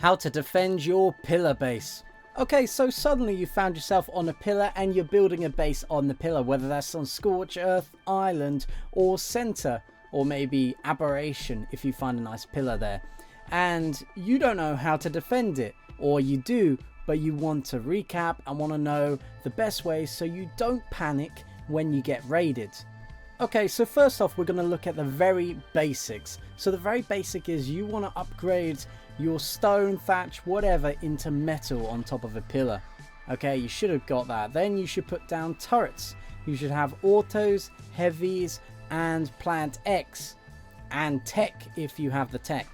How to defend your pillar base. Okay, so suddenly you found yourself on a pillar and you're building a base on the pillar, whether that's on Scorch Earth, Island, or Center, or maybe Aberration if you find a nice pillar there. And you don't know how to defend it, or you do, but you want to recap and want to know the best way so you don't panic when you get raided. Okay, so first off, we're going to look at the very basics. So the very basic is you want to upgrade your stone, thatch, whatever into metal on top of a pillar. Okay, you should have got that. Then you should put down turrets. You should have autos, heavies, and plant X, and tech if you have the tech.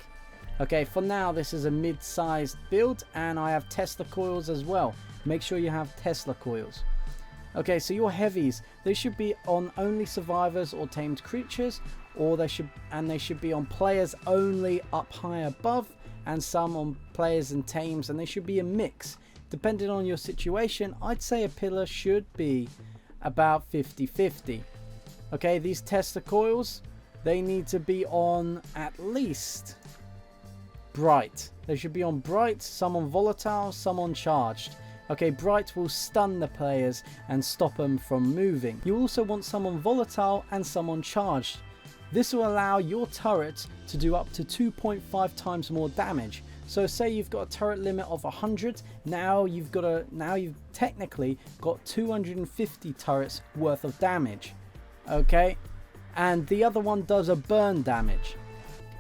Okay, for now this is a mid-sized build, and I have Tesla coils as well. Make sure you have Tesla coils. Okay, so your heavies, they should be on only survivors or tamed creatures, or they should be on players only up high above, and some on players and tames, and they should be a mix. Depending on your situation, I'd say a pillar should be about 50-50. Okay, these Tesla coils, they need to be on at least bright. They should be on bright, some on volatile, some on charged. Okay, bright will stun the players and stop them from moving. You also want some on volatile and some on charged. This will allow your turret to do up to 2.5 times more damage. So say you've got a turret limit of 100, now you've technically got 250 turrets worth of damage. Okay, and the other one does a burn damage.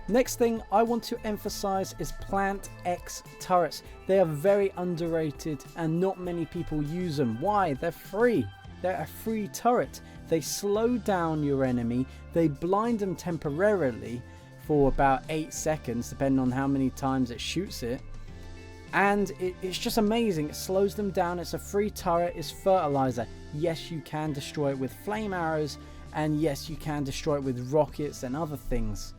Next thing I want to emphasize is Plant X turrets. They are very underrated and not many people use them. Why? They're free. They're a free turret. They slow down your enemy. They blind them temporarily for about 8 seconds, depending on how many times it shoots it. And it's just amazing. It slows them down. It's a free turret. It's fertilizer. Yes, you can destroy it with flame arrows. And yes, you can destroy it with rockets and other things.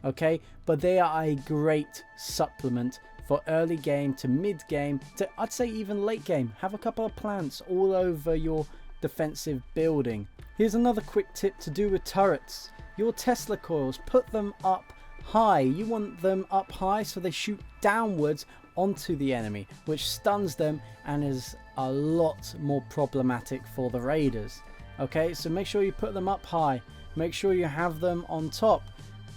Okay, but they are a great supplement for early game to mid game to, I'd say, even late game. Have a couple of plants all over your defensive building. Here's another quick tip to do with turrets. Your Tesla coils, put them up high. You want them up high so they shoot downwards onto the enemy, which stuns them and is a lot more problematic for the raiders. Okay, so make sure you put them up high. Make sure you have them on top.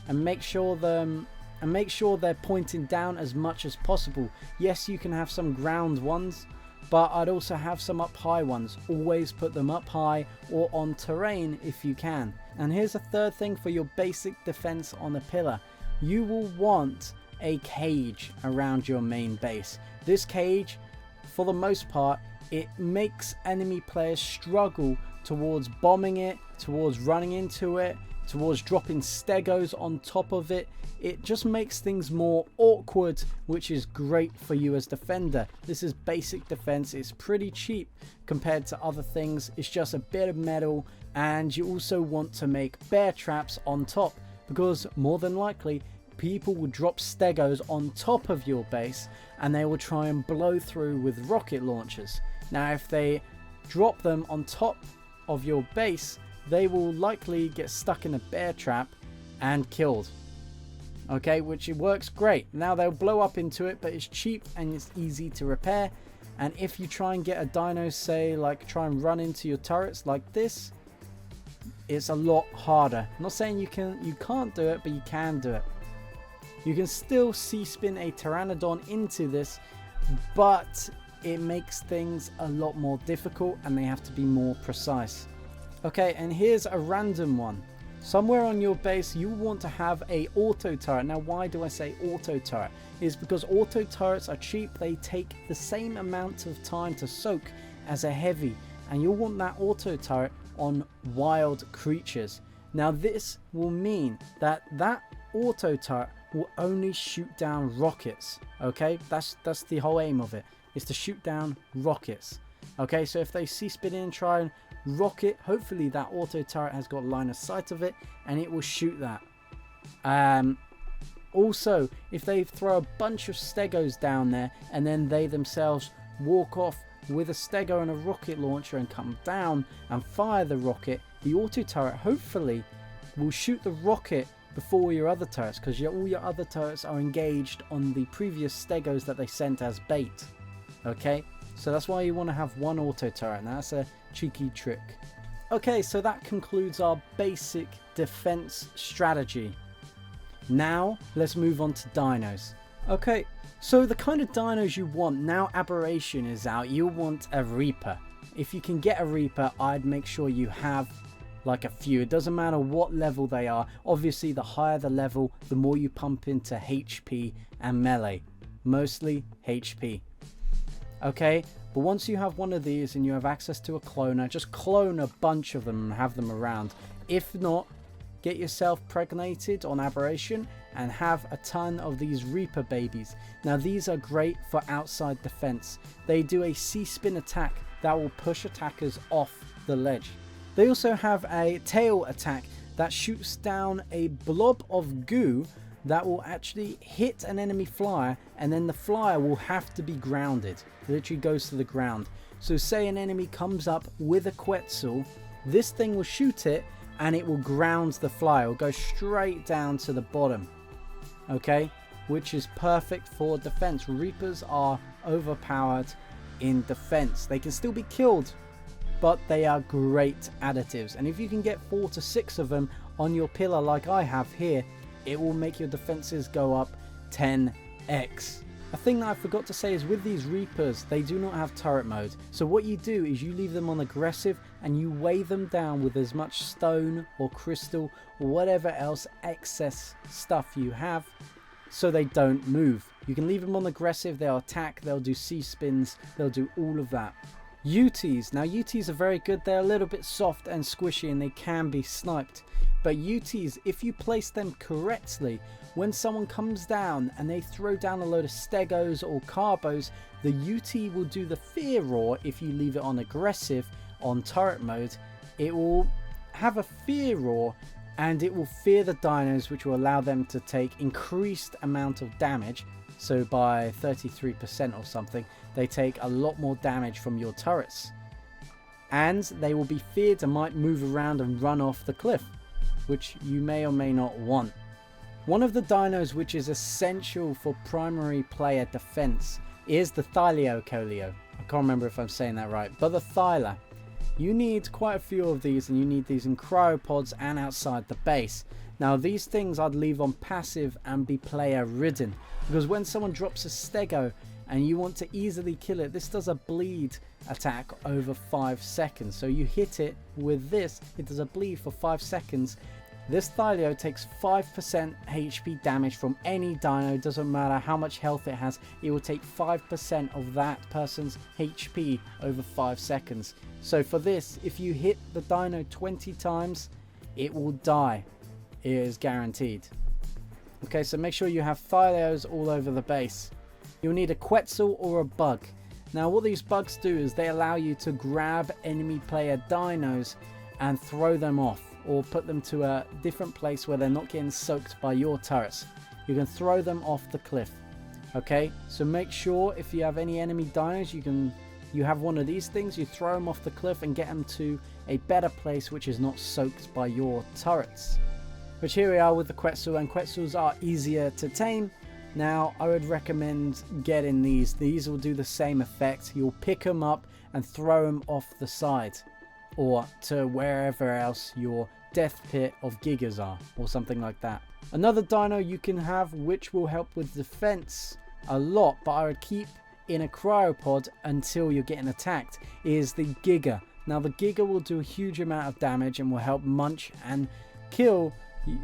And make sure they're pointing down as much as possible. Yes, you can have some ground ones, but I'd also have some up high ones. Always put them up high or on terrain if you can. And here's a third thing for your basic defense on a pillar. You will want a cage around your main base. This cage, for the most part, it makes enemy players struggle towards bombing it, towards running into it, towards dropping stegos on top of it. It just makes things more awkward, which is great for you as defender. This is basic defense. It's pretty cheap compared to other things. It's just a bit of metal, and you also want to make bear traps on top, because more than likely people will drop stegos on top of your base and they will try and blow through with rocket launchers. Now if they drop them on top of your base, they will likely get stuck in a bear trap and killed. Okay, which it works great. Now they'll blow up into it, but it's cheap and it's easy to repair. And if you try and get a dino, say like try and run into your turrets like this, it's a lot harder. I'm not saying you can't do it, but you can do it. You can still C-spin a pteranodon into this, but it makes things a lot more difficult and they have to be more precise. Okay, and here's a random one. Somewhere on your base you want to have a auto turret. Now why do I say auto turret? It's because auto turrets are cheap. They take the same amount of time to soak as a heavy, and you'll want that auto turret on wild creatures. Now this will mean that auto turret will only shoot down rockets. Okay, that's the whole aim of it, is to shoot down rockets. Okay, so if they C-spin in and try and rocket, hopefully that auto turret has got line of sight of it and it will shoot that. Also, if they throw a bunch of stegos down there and then they themselves walk off with a stego and a rocket launcher and come down and fire the rocket, the auto turret hopefully will shoot the rocket before your other turrets, because all your other turrets are engaged on the previous stegos that they sent as bait. Okay, so that's why you want to have one auto turret. Now that's a cheeky trick. Okay, so that concludes our basic defense strategy. Now let's move on to dinos. Okay, so the kind of dinos you want now Aberration is out, you want a Reaper. If you can get a Reaper, I'd make sure you have like a few. It doesn't matter what level they are. Obviously the higher the level, the more you pump into HP and melee. Mostly HP. Okay, but once you have one of these and you have access to a cloner, just clone a bunch of them and have them around. If not, get yourself pregnated on Aberration and have a ton of these Reaper babies. Now these are great for outside defense. They do a C-spin attack that will push attackers off the ledge. They also have a tail attack that shoots down a blob of goo that will actually hit an enemy flyer, and then the flyer will have to be grounded. It literally goes to the ground. So say an enemy comes up with a Quetzal, this thing will shoot it and it will ground the flyer. It will go straight down to the bottom. Okay, which is perfect for defense. Reapers are overpowered in defense. They can still be killed, but they are great additives. And if you can get 4 to 6 of them on your pillar like I have here, it will make your defenses go up 10x. A thing that I forgot to say is with these Reapers, they do not have turret mode. So what you do is you leave them on aggressive and you weigh them down with as much stone or crystal or whatever else excess stuff you have, so they don't move. You can leave them on aggressive, they'll attack, they'll do C-spins, they'll do all of that. UTs. Now UTs are very good. They're a little bit soft and squishy and they can be sniped. But UTs, if you place them correctly, when someone comes down and they throw down a load of stegos or carbos, the UT will do the fear roar. If you leave it on aggressive on turret mode, it will have a fear roar and it will fear the dinos, which will allow them to take increased amount of damage. So by 33% or something, they take a lot more damage from your turrets. And they will be feared and might move around and run off the cliff, which you may or may not want. One of the dinos which is essential for primary player defense is the Thylacoleo. I can't remember if I'm saying that right, but the Thyla. You need quite a few of these, and you need these in cryopods and outside the base. Now these things I'd leave on passive and be player ridden, because when someone drops a stego and you want to easily kill it, this does a bleed attack over 5 seconds. So you hit it with this, it does a bleed for 5 seconds. This Thyleo takes 5% HP damage from any dino. Doesn't matter how much health it has, it will take 5% of that person's HP over 5 seconds. So for this, if you hit the dino 20 times, it will die. It is guaranteed. Okay, so make sure you have Thyleos all over the base. You'll need a Quetzal or a bug. Now what these bugs do is they allow you to grab enemy player dinos and throw them off, or put them to a different place where they're not getting soaked by your turrets. You can throw them off the cliff. Okay, so make sure if you have any enemy dinos, you have one of these things, you throw them off the cliff and get them to a better place which is not soaked by your turrets. Which here we are with the Quetzal, and Quetzals are easier to tame. Now I would recommend getting these. These will do the same effect. You'll pick them up and throw them off the side, or to wherever else your death pit of gigas are, or something like that. Another dino you can have which will help with defense a lot, but I would keep in a cryopod until you're getting attacked, is the Giga. Now the Giga will do a huge amount of damage and will help munch and kill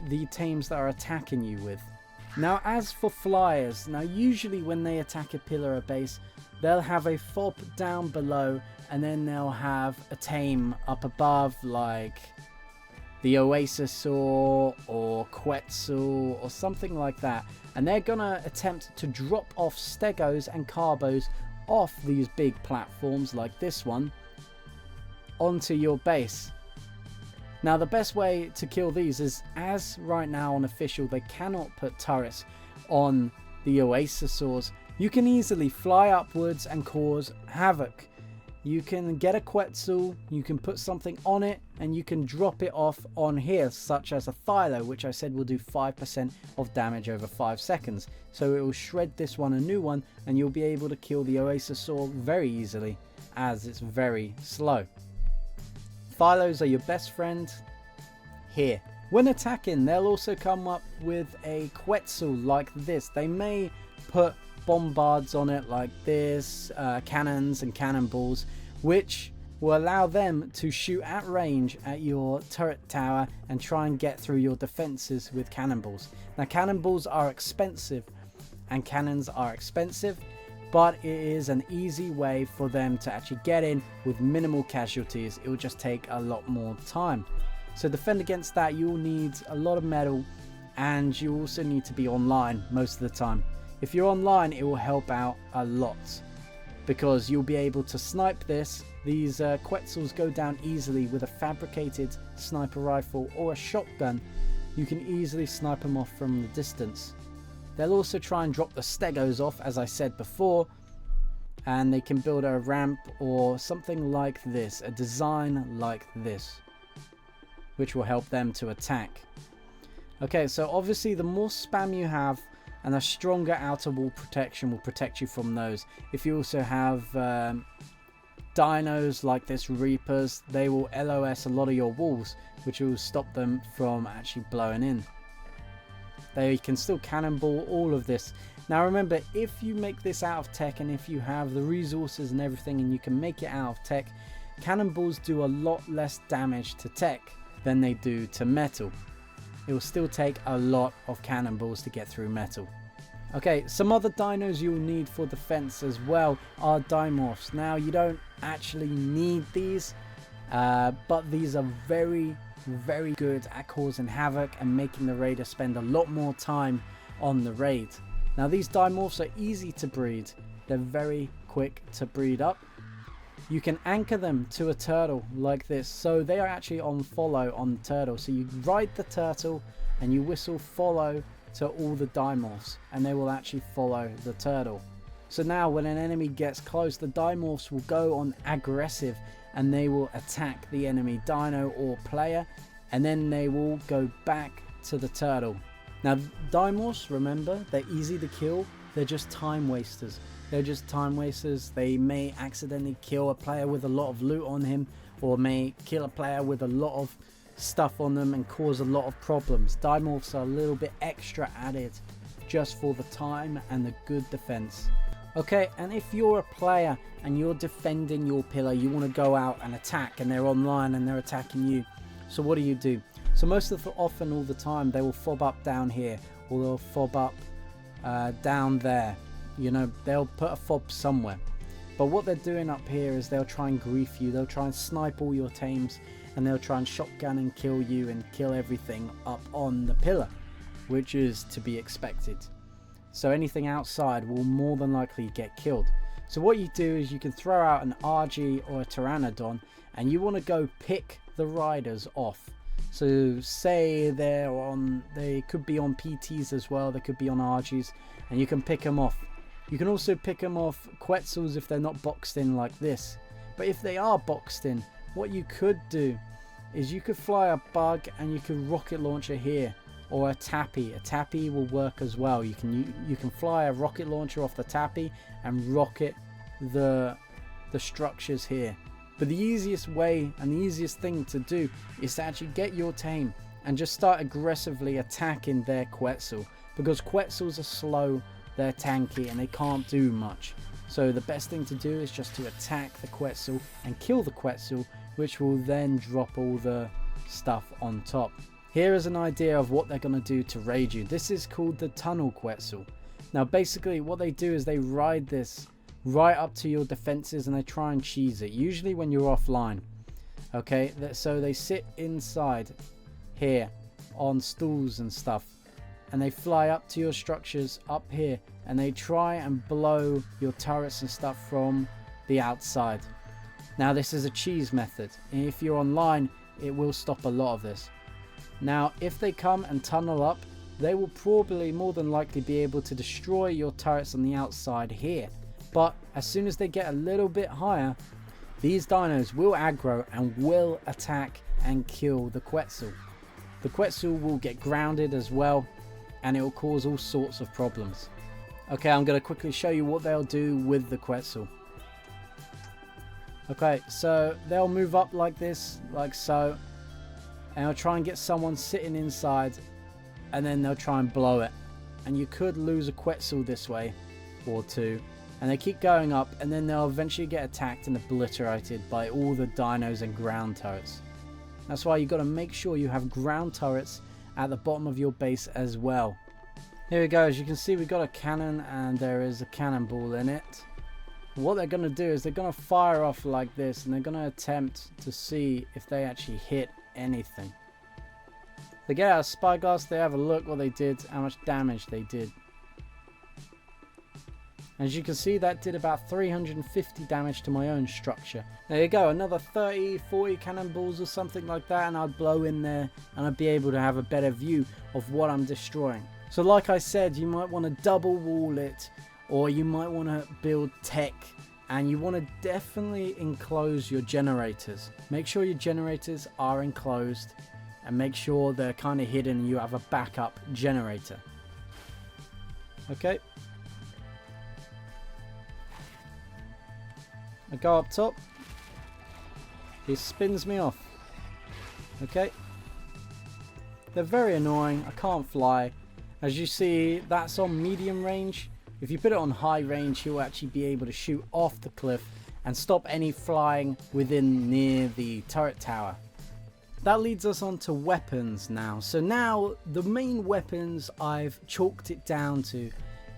the teams that are attacking you with. Now as for flyers, now usually when they attack a pillar or base, they'll have a fob down below and then they'll have a tame up above, like the Oasisaur or Quetzal or something like that, and they're gonna attempt to drop off stegos and carbos off these big platforms like this one onto your base. Now the best way to kill these is, as right now on official they cannot put turrets on the Oasisaurs, you can easily fly upwards and cause havoc. you can get a Quetzal, you can put something on it, and you can drop it off on here, such as a Thylo, which I said will do 5% of damage over 5 seconds. So it will shred this one a new one, and you'll be able to kill the Oasasaur very easily, as it's very slow. Thylos are your best friend here. When attacking, they'll also come up with a Quetzal like this. They may put bombards on it like this, cannons and cannonballs, which will allow them to shoot at range at your turret tower and try and get through your defenses with cannonballs. Now, cannonballs are expensive and cannons are expensive, but it is an easy way for them to actually get in with minimal casualties. It will just take a lot more time. So defend against that, you'll need a lot of metal, and you also need to be online most of the time. If you're online, it will help out a lot, because you'll be able to snipe this. These Quetzals go down easily with a fabricated sniper rifle or a shotgun. You can easily snipe them off from the distance. They'll also try and drop the Stegos off, as I said before, and they can build a ramp or something like this, a design like this, which will help them to attack. Okay, so obviously the more spam you have, and a stronger outer wall protection will protect you from those. If you also have dinos like this, Reapers, they will LOS a lot of your walls, which will stop them from actually blowing in. They can still cannonball all of this. Now remember, if you make this out of tech, and if you have the resources and everything, and you can make it out of tech, cannonballs do a lot less damage to tech than they do to metal. It will still take a lot of cannonballs to get through metal. Okay, some other dinos you'll need for defense as well are dimorphs. Now, you don't actually need these, but these are very, very good at causing havoc and making the raider spend a lot more time on the raid. Now, these dimorphs are easy to breed. They're very quick to breed up. You can anchor them to a turtle like this, so they are actually on follow on the turtle. So you ride the turtle and you whistle follow to all the dimorphs, and they will actually follow the turtle. So now when an enemy gets close, the dimorphs will go on aggressive and they will attack the enemy dino or player, and then they will go back to the turtle. Now, dimorphs, remember, they're easy to kill. They're just time wasters. They're just time wasters. They may accidentally kill a player with a lot of loot on him, or may kill a player with a lot of stuff on them and cause a lot of problems. Dimorphs are a little bit extra added just for the time and the good defense. Okay, and if you're a player and you're defending your pillar, you want to go out and attack, and they're online and they're attacking you. So what do? So most of the often all the time they will fob up down here, or they'll fob up down there. You know, they'll put a fob somewhere. But what they're doing up here is they'll try and grief you. They'll try and snipe all your tames, and they'll try and shotgun and kill you and kill everything up on the pillar, which is to be expected. So anything outside will more than likely get killed. So what you do is you can throw out an RG or a Pteranodon, and you want to go pick the riders off. So say they could be on PTs as well, they could be on RGs, and you can pick them off. You can also pick them off Quetzals if they're not boxed in like this. But if they are boxed in, what you could do is you could fly a bug and you could rocket launcher here, or a tappy. A tappy will work as well. You can fly a rocket launcher off the tappy and rocket the structures here. But the easiest way and the easiest thing to do is to actually get your tame and just start aggressively attacking their Quetzal, because Quetzals are slow, they're tanky, and they can't do much. So the best thing to do is just to attack the Quetzal and kill the Quetzal, which will then drop all the stuff on top. Here is an idea of what they're going to do to raid you. This is called the Tunnel Quetzal. Now basically what they do is they ride this right up to your defenses and they try and cheese it, usually when you're offline. Okay, so they sit inside here on stools and stuff, and they fly up to your structures up here, and they try and blow your turrets and stuff from the outside. Now this is a cheese method, and if you're online it will stop a lot of this. Now if they come and tunnel up, they will probably more than likely be able to destroy your turrets on the outside here. But as soon as they get a little bit higher, these dinos will aggro and will attack and kill the Quetzal. The Quetzal will get grounded as well, and it will cause all sorts of problems. Okay, I'm going to quickly show you what they'll do with the Quetzal. Okay, so they'll move up like this, like so, and they'll try and get someone sitting inside, and then they'll try and blow it. And you could lose a Quetzal this way, or two. And they keep going up, and then they'll eventually get attacked and obliterated by all the dinos and ground turrets. That's why you've got to make sure you have ground turrets at the bottom of your base as well. Here we go. As you can see, we've got a cannon, and there is a cannonball in it. What they're going to do is they're going to fire off like this, and they're going to attempt to see if they actually hit anything. They get out a spyglass, they have a look what they did, how much damage they did. As you can see, that did about 350 damage to my own structure. There you go, another 30, 40 cannonballs or something like that, and I'd blow in there and I'd be able to have a better view of what I'm destroying. So like I said, you might want to double wall it, or you might want to build tech, and you want to definitely enclose your generators. Make sure your generators are enclosed, and make sure they're kind of hidden and you have a backup generator. Okay. I go up top. He spins me off. Okay. They're very annoying. I can't fly. As you see, that's on medium range. If you put it on high range, he'll actually be able to shoot off the cliff and stop any flying within near the turret tower. That leads us on to weapons now. So now the main weapons I've chalked it down to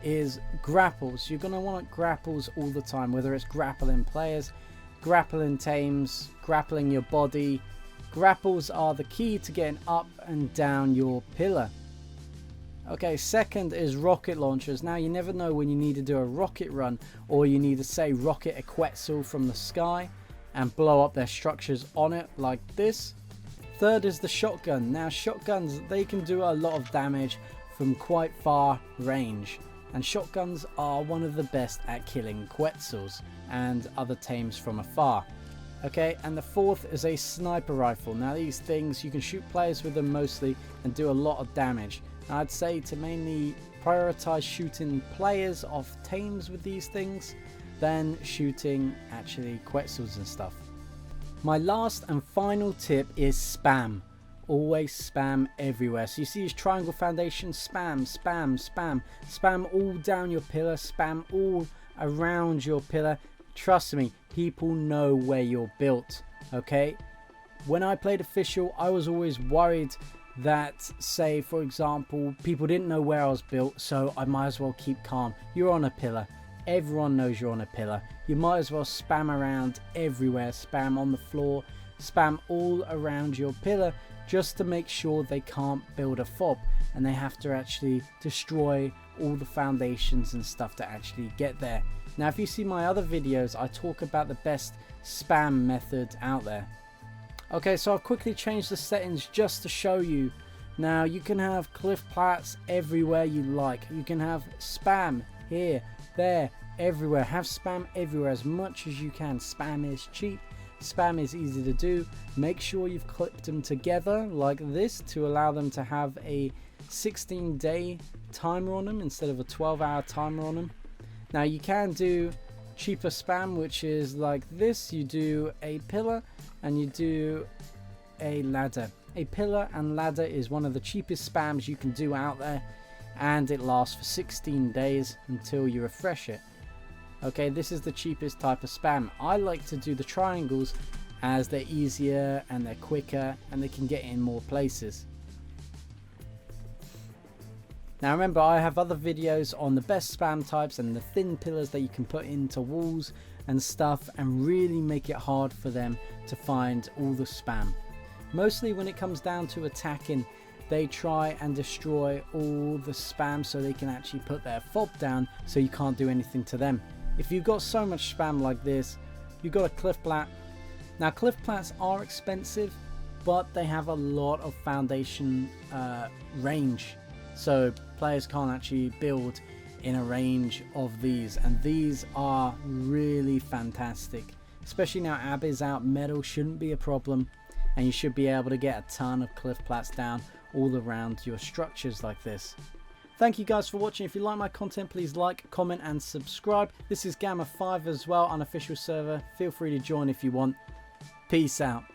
is grapples. You're going to want grapples all the time, whether it's grappling players, grappling tames, grappling your body. Grapples are the key to getting up and down your pillar. Okay, second is rocket launchers. Now you never know when you need to do a rocket run, or you need to say rocket a Quetzal from the sky and blow up their structures on it like this. Third is the shotgun. Now shotguns, they can do a lot of damage from quite far range, and shotguns are one of the best at killing Quetzals and other tames from afar. Okay, and the fourth is a sniper rifle. Now these things, you can shoot players with them mostly and do a lot of damage. I'd say to mainly prioritize shooting players off tames with these things than shooting actually Quetzals and stuff. My last and final tip is spam. Always spam everywhere. So you see these triangle foundations, spam, spam, spam. Spam all down your pillar, spam all around your pillar. Trust me, people know where you're built, okay? When I played official, I was always worried that, say for example, people didn't know where I was built, so I might as well keep calm. You're on a pillar. Everyone knows you're on a pillar. You might as well spam around everywhere. Spam on the floor. Spam all around your pillar, just to make sure they can't build a fob and they have to actually destroy all the foundations and stuff to actually get there. Now if you see my other videos, I talk about the best spam method out there. Okay, so I've quickly changed the settings just to show you. Now you can have cliff plats everywhere you like. You can have spam here, there, everywhere. Have spam everywhere as much as you can. Spam is cheap. Spam is easy to do. Make sure you've clipped them together like this to allow them to have a 16-day timer on them instead of a 12-hour timer on them. Now you can do cheaper spam, which is like this. You do a pillar and you do a ladder. A pillar and ladder is one of the cheapest spams you can do out there, and it lasts for 16 days until you refresh it. Okay, this is the cheapest type of spam. I like to do the triangles as they're easier and they're quicker and they can get in more places. Now remember, I have other videos on the best spam types and the thin pillars that you can put into walls and stuff and really make it hard for them to find all the spam. Mostly when it comes down to attacking, they try and destroy all the spam so they can actually put their fob down so you can't do anything to them. If you've got so much spam like this, you've got a cliff plat. Now cliff plats are expensive, but they have a lot of foundation range, so players can't actually build in a range of these, and these are really fantastic. Especially now Ab is out, metal shouldn't be a problem, and you should be able to get a ton of cliff plats down all around your structures like this. Thank you guys for watching. If you like my content, please like, comment and subscribe. This is Gamma 5 as well, unofficial server. Feel free to join if you want. Peace out.